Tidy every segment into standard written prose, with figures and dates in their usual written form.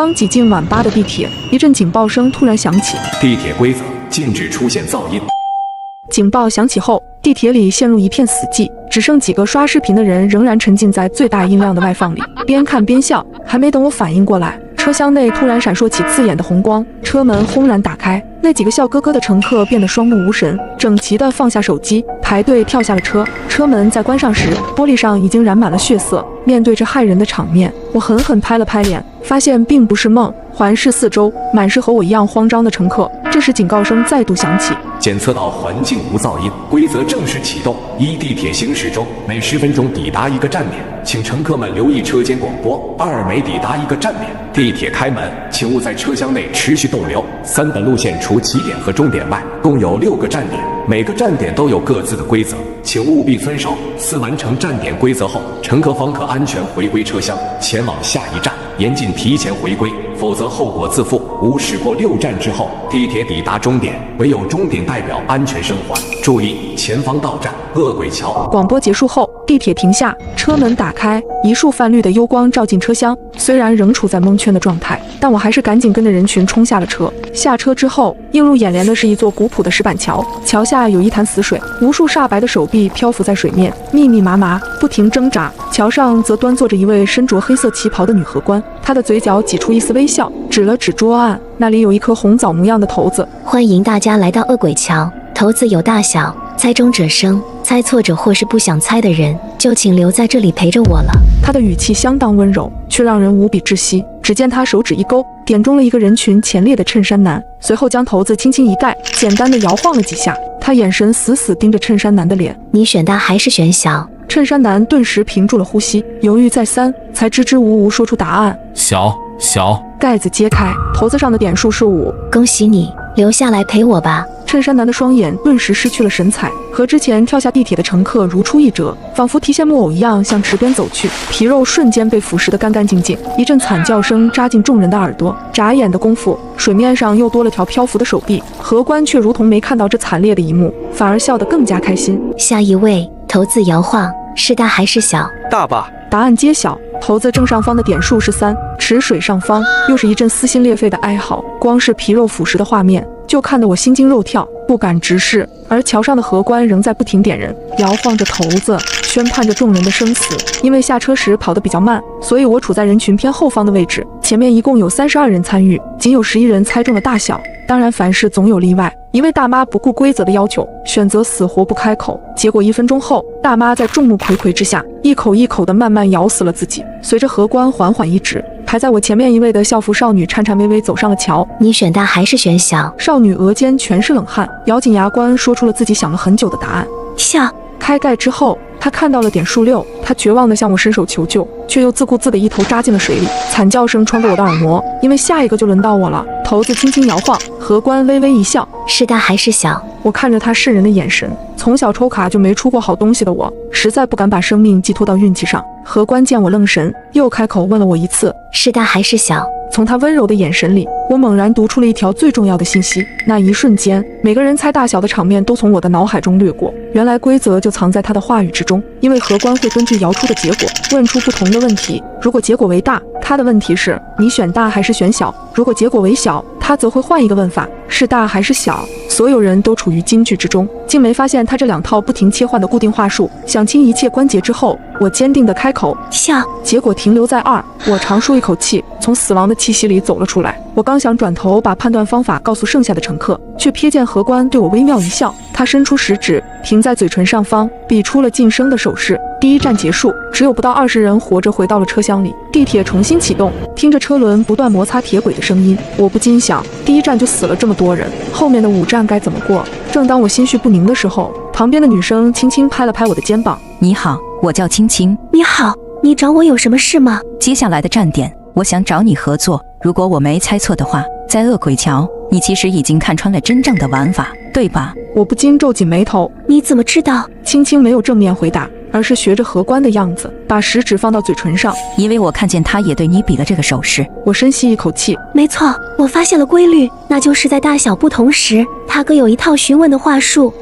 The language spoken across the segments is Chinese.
刚挤进晚八的地铁，一阵警报声突然响起。地铁规则：禁止出现噪音。警报响起后，地铁里陷入一片死寂，只剩几个刷视频的人仍然沉浸在最大音量的外放里，边看边笑。还没等我反应过来，车厢内突然闪烁起刺眼的红光，车门轰然打开，那几个笑呵呵的乘客变得双目无神，整齐地放下手机，排队跳下了车。车门在关上时，玻璃上已经染满了血色。面对这骇人的场面，我狠狠拍了拍脸，发现并不是梦。环视四周，满是和我一样慌张的乘客。这时警告声再度响起，检测到环境无噪音，规则正式启动。一、地铁行驶中，每10分钟抵达一个站点，请乘客们留意车间广播。2、每抵达一个站点，地铁开门，请勿在车厢内持续逗留。3、本路线除起点和终点外，共有6个站点，每个站点都有各自的规则，请务必遵守。4、完成站点规则后，乘客方可安全回归车厢，前往下一站。严禁提前回归，否则后果自负。5、驶过6站之后，地铁抵达终点，唯有终点代表安全生还。注意，前方到站恶鬼桥。广播结束后，地铁停下，车门打开，一束泛绿的幽光照进车厢。虽然仍处在蒙圈的状态，但我还是赶紧跟着人群冲下了车。下车之后，映入眼帘的是一座古朴的石板桥，桥下有一潭死水，无数煞白的手臂漂浮在水面，密密麻麻，不停挣扎。桥上则端坐着一位身着黑色旗袍的女荷官，她的嘴角挤出一丝微笑，指了指桌案，那里有一颗红枣模样的骰子。欢迎大家来到恶鬼桥，骰子有大小，猜中者生，猜错者或是不想猜的人，就请留在这里陪着我了。她的语气相当温柔，却让人无比窒息。只见她手指一勾，点中了一个人群前列的衬衫男，随后将骰子轻轻一盖，简单的摇晃了几下。她眼神死死盯着衬衫男的脸。你选大还是选小？衬衫男顿时屏住了呼吸，犹豫再三，才支支吾吾说出答案：小。盖子揭开，骰子上的点数是5。恭喜你，留下来陪我吧。衬衫男的双眼顿时失去了神采，和之前跳下地铁的乘客如出一辙，仿佛提线木偶一样向池边走去，皮肉瞬间被腐蚀得干干净净。一阵惨叫声扎进众人的耳朵，眨眼的功夫，水面上又多了条漂浮的手臂。荷官却如同没看到这惨烈的一幕，反而笑得更加开心。下一位，骰子摇晃，是大还是小？大吧。答案揭晓，骰子正上方的点数是3，池水上方又是一阵撕心裂肺的哀嚎。光是皮肉腐蚀的画面，就看得我心惊肉跳，不敢直视。而桥上的荷官仍在不停点人，摇晃着骰子，宣判着众人的生死。因为下车时跑得比较慢，所以我处在人群偏后方的位置。前面一共有32人参与，仅有11人猜中了大小。当然凡事总有例外，一位大妈不顾规则的要求，选择死活不开口。结果1分钟后，大妈在众目睽睽之下，一口一口地慢慢咬死了自己。随着荷官缓缓一指，排在我前面一位的校服少女颤颤巍巍走上了桥。你选大还是选小？少女额间全是冷汗，咬紧牙关说出了自己想了很久的答案：小。开盖之后，她看到了点数6，她绝望地向我伸手求救，却又自顾自地一头扎进了水里。惨叫声穿过我的耳膜，因为下一个就轮到我了。骰子轻轻摇晃，荷官微微一笑：是大还是小？我看着他渗人的眼神，从小抽卡就没出过好东西的我，实在不敢把生命寄托到运气上。荷官见我愣神，又开口问了我一次：是大还是小？从他温柔的眼神里，我猛然读出了一条最重要的信息。那一瞬间，每个人猜大小的场面都从我的脑海中掠过。原来规则就藏在他的话语之中，因为荷官会根据摇出的结果问出不同的问题。如果结果为大，他的问题是你选大还是选小；如果结果为小，他则会换一个问法，是大还是小。所有人都处于金句之中，竟没发现他这2套不停切换的固定话术。想清一切关节之后，我坚定地开口：小。结果停留在2。我长舒一口气，从死亡的气息里走了出来。我刚想转头把判断方法告诉剩下的乘客，却瞥见荷官对我微妙一笑，他伸出食指停在嘴唇上方，比出了晋升的手势。第1站结束，只有不到20人活着回到了车厢里。地铁重新启动，听着车轮不断摩擦铁轨的声音，我不禁想，第1站就死了这么多人，后面的5站该怎么过？正当我心绪不宁的时候，旁边的女生轻轻拍了拍我的肩膀：你好，我叫青青。你好，你找我有什么事吗？接下来的站点，我想找你合作。如果我没猜错的话，在恶鬼桥，你其实已经看穿了真正的玩法，对吧？我不禁皱紧眉头。你怎么知道？青青没有正面回答，而是学着荷官的样子，把食指放到嘴唇上。因为我看见他也对你比了这个手势。我深吸一口气。没错，我发现了规律，那就是在大小不同时，他各有一套询问的话术。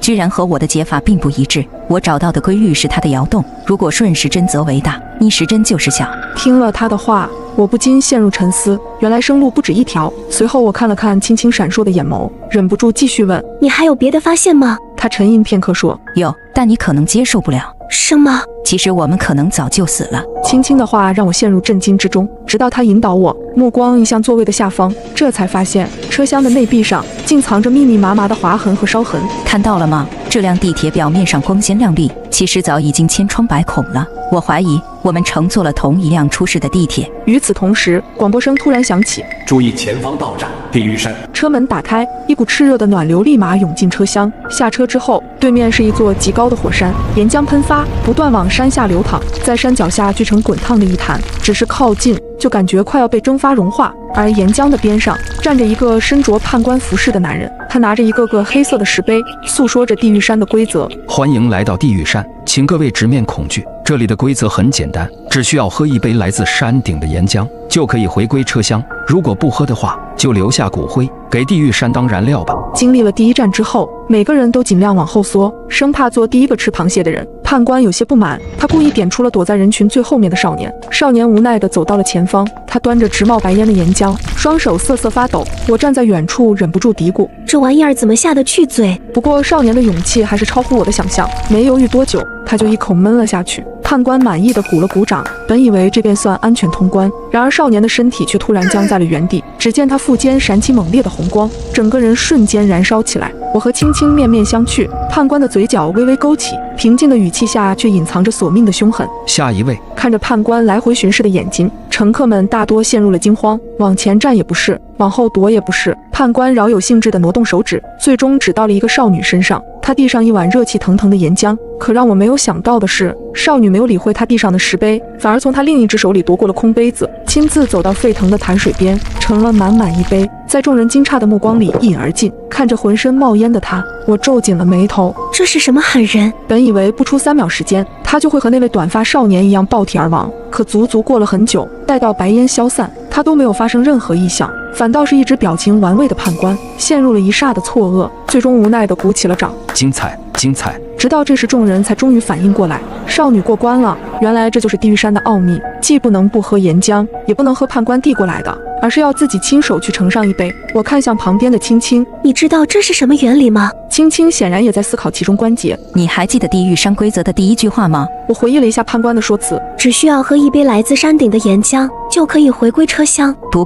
居然和我的解法并不一致。我找到的规律是它的摇动，如果顺时针则为大，逆时针就是小。听了他的话，我不禁陷入沉思，原来生路不止一条。随后我看了看青青闪烁的眼眸，忍不住继续问：你还有别的发现吗？他沉吟片刻说：有，但你可能接受不了。什么？其实我们可能早就死了。青青的话让我陷入震惊之中，直到他引导我目光移向座位的下方，这才发现车厢的内壁上竟藏着密密麻麻的划痕和烧痕。看到了吗？这辆地铁表面上光鲜亮丽，其实早已经千疮百孔了。我怀疑我们乘坐了同一辆出事的地铁。与此同时，广播声突然响起：注意前方到站地狱山。车门打开，一股炽热的暖流立马涌进车厢。下车之后，对面是一座极高的火山，岩浆喷发，不断往山下流淌，在山脚下聚成滚烫的一潭，只是靠近就感觉快要被蒸发融化。而岩浆的边上站着一个身着判官服饰的男人，他拿着一个个黑色的石碑，诉说着地狱山的规则。欢迎来到地狱山，请各位直面恐惧。这里的规则很简单，只需要喝一杯来自山顶的岩浆，就可以回归车厢。如果不喝的话，就留下骨灰，给地狱山当燃料吧。经历了第一站之后，每个人都尽量往后缩，生怕做第一个吃螃蟹的人。判官有些不满，他故意点出了躲在人群最后面的少年。少年无奈地走到了前方，他端着直冒白烟的岩浆，双手瑟瑟发抖。我站在远处，忍不住嘀咕：这玩意儿怎么下得去嘴？不过少年的勇气还是超乎我的想象，没犹豫多久，他就一口闷了下去。判官满意的鼓了鼓掌，本以为这便算安全通关，然而少年的身体却突然僵在了原地。只见他腹间闪起猛烈的红光，整个人瞬间燃烧起来。我和青青面面相觑，判官的嘴角微微勾起，平静的语气下却隐藏着索命的凶狠。下一位。看着判官来回巡视的眼睛，乘客们大多陷入了惊慌，往前站也不是，往后躲也不是。判官饶有兴致地挪动手指，最终指到了一个少女身上。她递上一碗热气腾腾的岩浆，可让我没有想到的是，少女没有理会她地上的石碑，反而从她另一只手里夺过了空杯子，亲自走到沸腾的潭水边，盛了满满一杯，在众人惊诧的目光里一饮而尽。看着浑身冒烟的她，我皱紧了眉头。这是什么狠人？本以为不出3秒时间，他就会和那位短发少年一样爆体而亡，可足足过了很久，待到白烟消散，他都没有发生任何异象，反倒是一直表情玩味的判官陷入了一霎的错愕，最终无奈地鼓起了掌。精彩，精彩！直到这时，众人才终于反应过来，少女过关了。原来这就是地狱山的奥秘，既不能不喝岩浆，也不能喝判官递过来的，而是要自己亲手去盛上一杯。我看向旁边的青青，你知道这是什么原理吗？青青显然也在思考其中关节。你还记得地狱山规则的第一句话吗？我回忆了一下判官的说辞，只需要喝一杯来自山顶的岩浆，就可以回归车厢。不，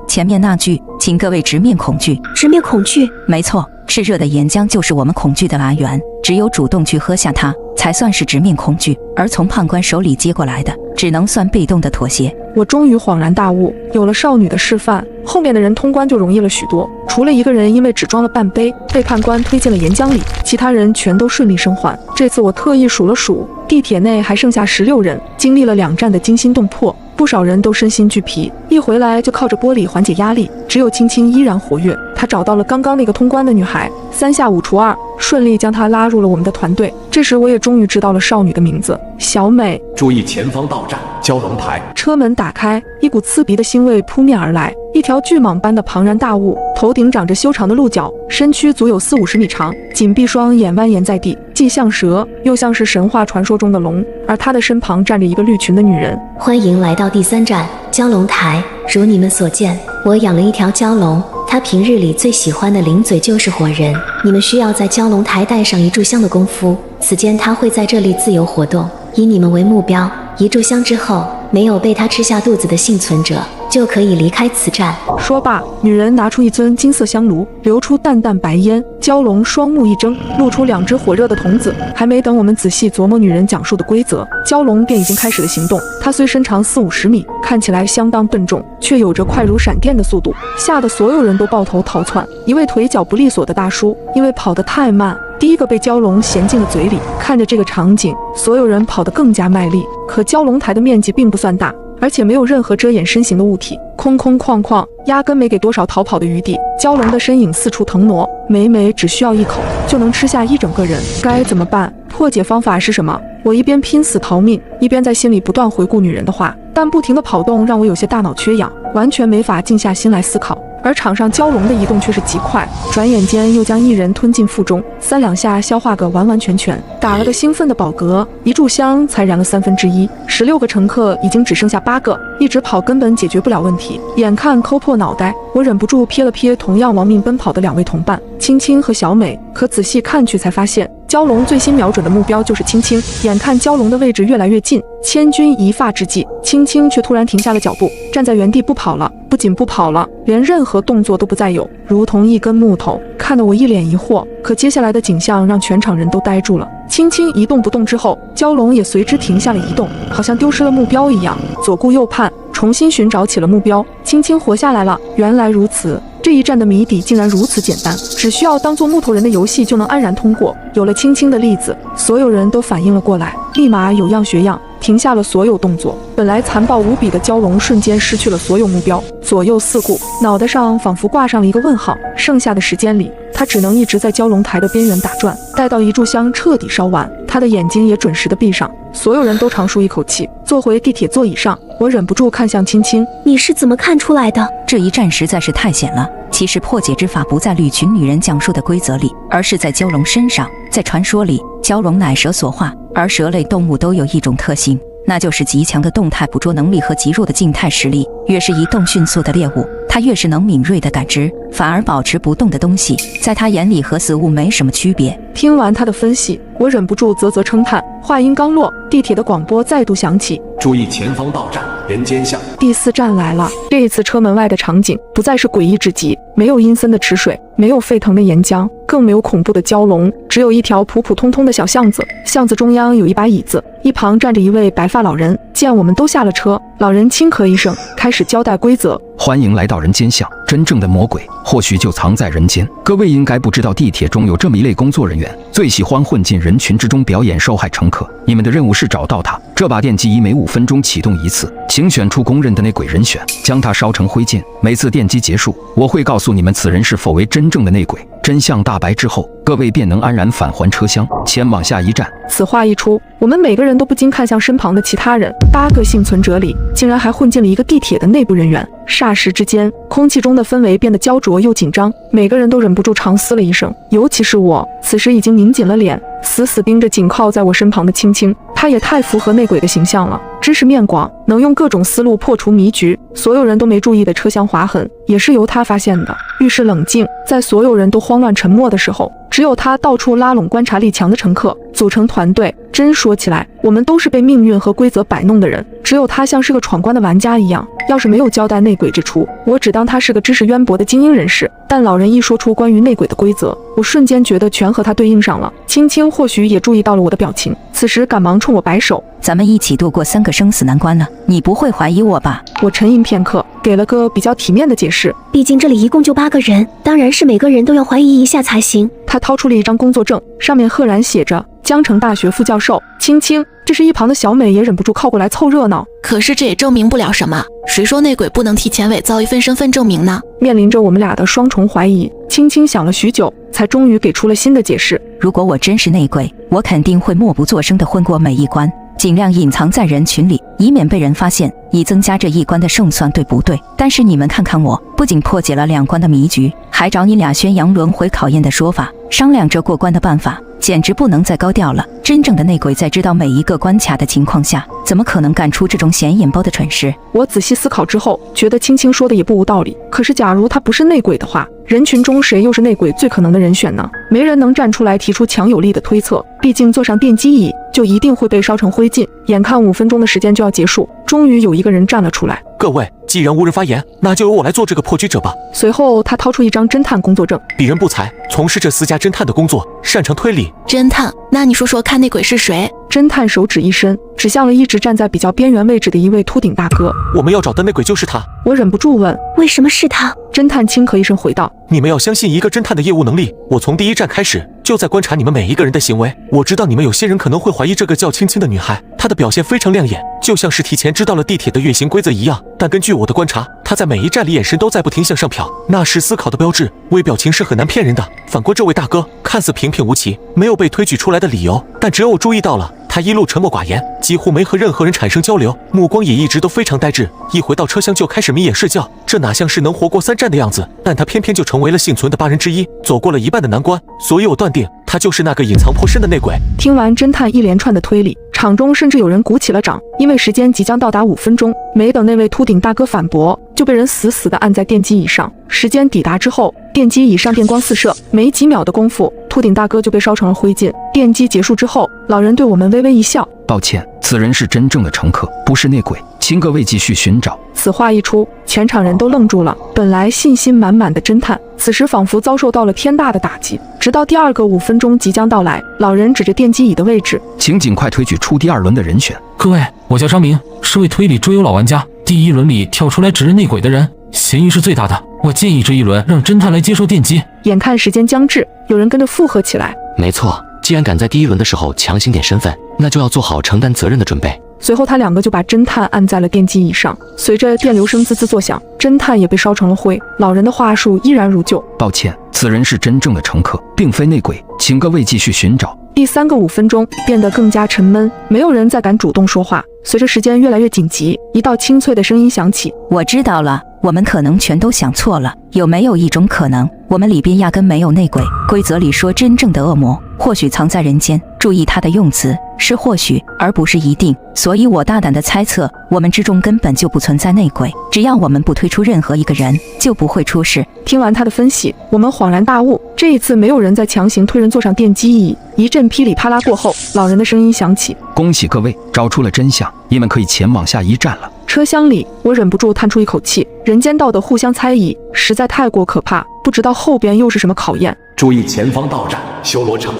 前面那句，请各位直面恐惧。直面恐惧？没错，炽热的岩浆就是我们恐惧的来源，只有主动去喝下它，才算是直面恐惧，而从判官手里接过来的，只能算被动的妥协。我终于恍然大悟，有了少女的示范，后面的人通关就容易了许多。除了一个人因为只装了半杯，被判官推进了岩浆里，其他人全都顺利生还。这次我特意数了数，地铁内还剩下16人，经历了2站的惊心动魄，不少人都身心俱疲，一回来就靠着玻璃缓解压力。只有青青依然活跃，她找到了刚刚那个通关的女孩，3下5除2，顺利将她拉入了我们的团队。这时我也终于知道了少女的名字，小美。注意前方到站蛟龙台。车门打开，一股刺鼻的腥味扑面而来，一条巨蟒般的庞然大物，头顶长着修长的鹿角，身躯足有40-50米长，紧闭双眼蜿蜒在地，既像蛇，又像是神话传说中的龙。而他的身旁站着一个绿裙的女人。欢迎来到第3站蛟龙台。如你们所见，我养了一条蛟龙，它平日里最喜欢的零嘴就是火人。你们需要在蛟龙台带上1炷香的功夫，此间它会在这里自由活动，以你们为目标。1炷香之后，没有被它吃下肚子的幸存者就可以离开此站。说罢，女人拿出一尊金色香炉，流出淡淡白烟。蛟龙双目一睁，露出2只火热的瞳子。还没等我们仔细琢磨女人讲述的规则，蛟龙便已经开始了行动。它虽身长40-50米，看起来相当笨重，却有着快如闪电的速度，吓得所有人都抱头逃窜。一位腿脚不利索的大叔，因为跑得太慢，第一个被蛟龙衔进了嘴里。看着这个场景，所有人跑得更加卖力。可蛟龙台的面积并不算大，而且没有任何遮掩身形的物体，空空旷旷，压根没给多少逃跑的余地。蛟龙的身影四处腾挪，每每只需要一口就能吃下一整个人。该怎么办？破解方法是什么？我一边拼死逃命，一边在心里不断回顾女人的话，但不停的跑动让我有些大脑缺氧，完全没法静下心来思考。而场上蛟龙的移动却是极快，转眼间又将一人吞进腹中，3两下消化个完完全全，打了个兴奋的饱嗝，一炷香才燃了1/3，16个乘客已经只剩下8个，一直跑根本解决不了问题，眼看抠破脑袋，我忍不住瞥了瞥同样亡命奔跑的2位同伴青青和小美，可仔细看去才发现蛟龙最新瞄准的目标就是青青，眼看蛟龙的位置越来越近，千钧一发之际，青青却突然停下了脚步，站在原地不跑了，不仅不跑了，连任何动作都不再有，如同一根木头，看得我一脸疑惑。可接下来的景象让全场人都呆住了。青青一动不动之后，蛟龙也随之停下了移动，好像丢失了目标一样，左顾右盼，重新寻找起了目标。青青活下来了，原来如此。这一战的谜底竟然如此简单，只需要当做木头人的游戏就能安然通过。有了青青的例子，所有人都反应了过来，立马有样学样，停下了所有动作。本来残暴无比的蛟龙瞬间失去了所有目标，左右四顾，脑袋上仿佛挂上了一个问号。剩下的时间里，他只能一直在蛟龙台的边缘打转，待到一炷香彻底烧完，他的眼睛也准时的闭上。所有人都长舒一口气，坐回地铁座椅上，我忍不住看向青青：“你是怎么看出来的？这一战实在是太险了。其实破解之法不在绿群女人讲述的规则里，而是在蛟龙身上。在传说里，蛟龙乃蛇所化，而蛇类动物都有一种特性，那就是极强的动态捕捉能力和极弱的静态实力。越是移动迅速的猎物，它越是能敏锐的感知，反而保持不动的东西，在他眼里和死物没什么区别。”听完他的分析，我忍不住啧啧称叹。话音刚落，地铁的广播再度响起：“注意前方到站，人间巷。”第4站来了。这一次车门外的场景不再是诡异至极，没有阴森的池水，没有沸腾的岩浆，更没有恐怖的蛟龙，只有一条普普通通的小巷子。巷子中央有一把椅子，一旁站着一位白发老人。见我们都下了车，老人轻咳一声，开始交代规则：“欢迎来到人间巷，真正的魔鬼或许就藏在人间。各位应该不知道，地铁中有这么一类工作人员，最喜欢混进人群之中表演受害乘客。你们的任务是找到他。这把电击仪每5分钟启动一次，请选出公认的内鬼人选，将他烧成灰烬。每次电击结束，我会告诉你们此人是否为真正的内鬼。真相大白之后，各位便能安然返还车厢，前往下一站。”此话一出，我们每个人都不禁看向身旁的其他人，8个幸存者里竟然还混进了一个地铁的内部人员。霎时之间，空气中的氛围变得焦灼又紧张，每个人都忍不住长嘶了一声，尤其是我，此时已经拧紧了脸，死死盯着紧靠在我身旁的青青。他也太符合内鬼的形象了，知识面广，能用各种思路破除迷局。所有人都没注意的车厢划痕，也是由他发现的。遇事冷静，在所有人都慌乱沉默的时候，只有他到处拉拢观察力强的乘客，组成团队。真说起来，我们都是被命运和规则摆弄的人，只有他像是个闯关的玩家一样。要是没有交代内鬼之处，我只当他是个知识渊博的精英人士。但老人一说出关于内鬼的规则，我瞬间觉得全和他对应上了。青青或许也注意到了我的表情，此时赶忙冲我摆手：“咱们一起度过3个生死难关了，你不会怀疑我吧？”我沉吟片刻，给了个比较体面的解释：“毕竟这里一共就8个人，当然是每个人都要怀疑一下才行。”他掏出了一张工作证，上面赫然写着江城大学副教授青青。这时一旁的小美也忍不住靠过来凑热闹。可是这也证明不了什么，谁说内鬼不能提前伪造一份身份证明呢？面临着我们俩的双重怀疑，青青想了许久，才终于给出了新的解释：“如果我真是内鬼，我肯定会默不作声地混过每一关，尽量隐藏在人群里，以免被人发现，以增加这一关的胜算，对不对？但是你们看看我，不仅破解了2关的迷局，还找你俩宣扬轮回考验的说法，商量着过关的办法，简直不能再高调了。真正的内鬼在知道每一个关卡的情况下，怎么可能干出这种显眼包的蠢事？”我仔细思考之后，觉得青青说的也不无道理。可是假如他不是内鬼的话，人群中谁又是内鬼最可能的人选呢？没人能站出来提出强有力的推测，毕竟坐上电击椅就一定会被烧成灰烬。眼看5分钟的时间就要结束，终于有一个人站了出来：“各位，既然无人发言，那就由我来做这个破局者吧。”随后他掏出一张侦探工作证：“鄙人不才，从事这私家侦探的工作，擅长推理。”侦探？那你说说看，内鬼是谁？侦探手指一伸，指向了一直站在比较边缘位置的一位秃顶大哥：“我们要找的内鬼就是他。”我忍不住问：“为什么是他？”侦探轻咳一声回道：“你们要相信一个侦探的业务能力，我从第1站开始就在观察你们每一个人的行为。我知道你们有些人可能会怀疑这个叫青青的女孩，她的表现非常亮眼，就像是提前知道了地铁的运行规则一样。但根据我的观察，她在每一站里眼神都在不停向上瞟，那是思考的标志。微表情是很难骗人的。反观这位大哥，看似平平无奇，没有被推举出来的理由，但只有我注意到了，他一路沉默寡言，几乎没和任何人产生交流，目光也一直都非常呆滞。一回到车厢就开始眯眼睡觉，这哪像是能活过3战的样子？但他偏偏就成为了幸存的8人之一，走过了一半的难关，所以我断定他就是那个隐藏颇深的内鬼。听完侦探一连串的推理，场中甚至有人鼓起了掌，因为时间即将到达5分钟，没等那位秃顶大哥反驳，就被人死死地按在电机椅上。时间抵达之后，电机椅上电光四射，没几秒的功夫，秃顶大哥就被烧成了灰烬。电机结束之后，老人对我们微微一笑，抱歉，此人是真正的乘客，不是内鬼，请各位继续寻找。此话一出，全场人都愣住了。本来信心满满的侦探，此时仿佛遭受到了天大的打击。直到第2个5分钟即将到来，老人指着电机椅的位置，请尽快推举出第2轮的人选。各位，我叫张明，是为推理追游老玩家，第1轮里跳出来指认内鬼的人，嫌疑是最大的。我建议这一轮让侦探来接受电击。眼看时间将至，有人跟着附和起来。没错，既然敢在第1轮的时候强行点身份，那就要做好承担责任的准备。随后他2个就把侦探按在了电机椅上，随着电流声滋滋作响，侦探也被烧成了灰。老人的话术依然如旧，抱歉，此人是真正的乘客，并非内鬼，请各位继续寻找。第3个5分钟变得更加沉闷，没有人再敢主动说话。随着时间越来越紧急，一道清脆的声音响起，我知道了，我们可能全都想错了。有没有一种可能，我们里边压根没有内鬼？规则里说真正的恶魔或许藏在人间，注意他的用词，是或许而不是一定。所以我大胆的猜测，我们之中根本就不存在内鬼，只要我们不推出任何一个人，就不会出事。听完他的分析，我们恍然大悟，这一次没有人再强行推人坐上电机椅。一阵噼里啪啦过后，老人的声音响起，恭喜各位找出了真相，你们可以前往下一站了。车厢里，我忍不住叹出一口气，人间道德互相猜疑，实在太过可怕，不知道后边又是什么考验。注意前方到站修罗场。